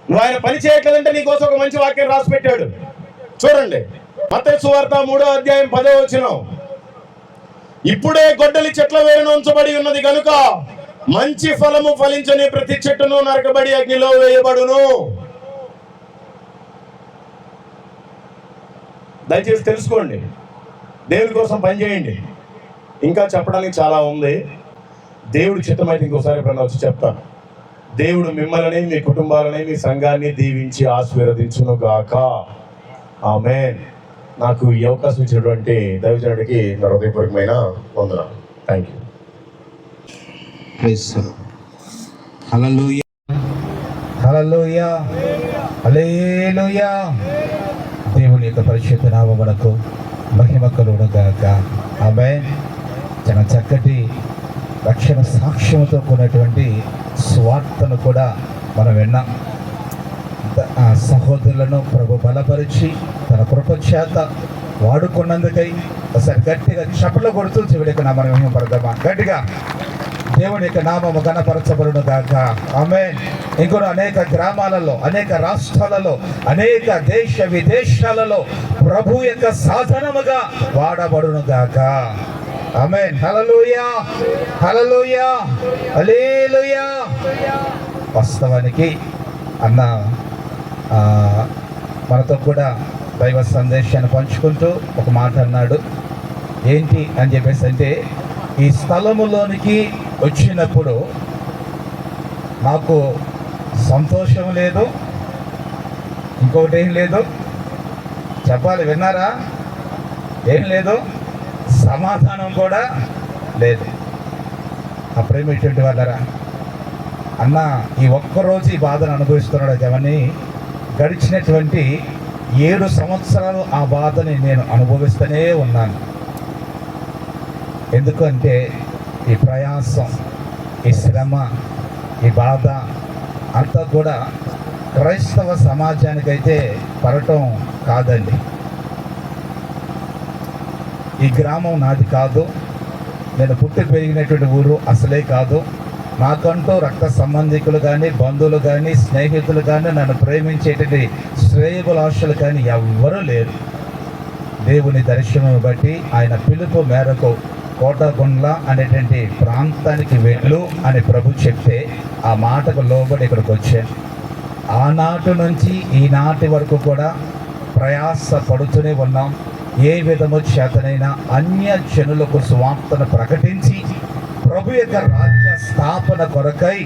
నువ్వు ఆయన పని చేయట్లేదంటే నీకోసం ఒక మంచి వాక్యం రాసి పెట్టాడు. చూడండి, మత్తయి సువార్త 3వ అధ్యాయం 10వ వచనం. ఇప్పుడే గొడ్డలి చెట్ల వేరున ఉంచబడి ఉన్నది కనుక మంచి ఫలము ఫలించని ప్రతి చెట్టును నరకబడి అగ్నిలో వేయబడును. దయచేసి తెలుసుకోండి, దేవుని కోసం పనిచేయండి. ఇంకా చెప్పడానికి చాలా ఉంది. దేవుడి చిత్తమైతే ఇంకోసారి ఎప్పుడన్నా వచ్చి చెప్తాను. దేవుడు మిమ్మల్ని, మీ కుటుంబాలని, మీ సంఘాన్ని దీవించి ఆశీర్వదించును గాక. ఆమేన్. నాకు ఈ అవకాశం ఇచ్చినటువంటి దైవజనుడికి నా హృదయపూర్వకమైన వందనాలు. Thank you. హల్లెలూయా, హల్లెలూయా, హల్లెలూయా. దేవుని యొక్క పరిశుద్ధ నామమునకు మహిమ కలుగును గాక. ఆమేన్. చాలా చక్కటి రక్షణ సాక్ష్యంతో కూడినటువంటి స్వార్థను కూడా మనం విన్నాం. సహోదరులను ప్రభు బలపరిచి తన కృప చేత వాడుకున్నందుకై ఒకసారి గట్టిగా చప్పట్లు కొడుతూ దేవుడి యొక్క నామాన్ని మహిమపడదామా? గట్టిగా దేవుని యొక్క నామము ఘనపరచబడును గాక. ఆమేన్. ఇంకొన అనేక గ్రామాలలో, అనేక రాష్ట్రాలలో, అనేక దేశ విదేశాలలో ప్రభు యొక్క సాధనముగా వాడబడును గాక. ఆమేన్. హల్లెలూయా, హల్లెలూయా, హల్లెలూయా. వాస్తవానికి అన్న మనతో కూడా దైవ సందేశాన్ని పంచుకుంటూ ఒక మాట అన్నాడు. ఏంటి అని చెప్పేసి అంటే, ఈ స్థలములోనికి వచ్చినప్పుడు నాకు సంతోషం లేదు, ఇంకొకటి ఏం లేదు, చెప్పాలి, విన్నారా? ఏం లేదు, సమాధానం కూడా లేదు. అప్పుడేమిటువంటి వాళ్ళరా అన్న ఈ ఒక్కరోజు ఈ బాధను అనుభవిస్తున్నాడు జవని. గడిచినటువంటి 7 సంవత్సరాలు ఆ బాధని నేను అనుభవిస్తూనే ఉన్నాను. ఎందుకంటే ఈ ప్రయాసం, ఈ శ్రమ, ఈ బాధ అంతా కూడా క్రైస్తవ సమాజానికైతే పడటం కాదండి. ఈ గ్రామం నాది కాదు, నేను పుట్టి పెరిగినటువంటి ఊరు అసలే కాదు. నాకంటూ రక్త సంబంధికులు కానీ, బంధువులు కానీ, స్నేహితులు కానీ, నన్ను ప్రేమించేటువంటి శ్రేయభిలాషులు కానీ ఎవ్వరూ లేరు. దేవుని దర్శనం బట్టి ఆయన పిలుపు మేరకు కోటగుండ్ల అనేటువంటి ప్రాంతానికి వెళ్ళు అని ప్రభు చెప్తే ఆ మాటకు లోబడి ఇక్కడికి వచ్చాను. ఆనాటి నుంచి ఈనాటి వరకు కూడా ప్రయాస పడుతూనే ఉన్నాం. ఏ విధము చేతనైనా అన్య జనులకు సువార్తను ప్రకటించి ప్రభు యొక్క రాజ్య స్థాపన కొరకై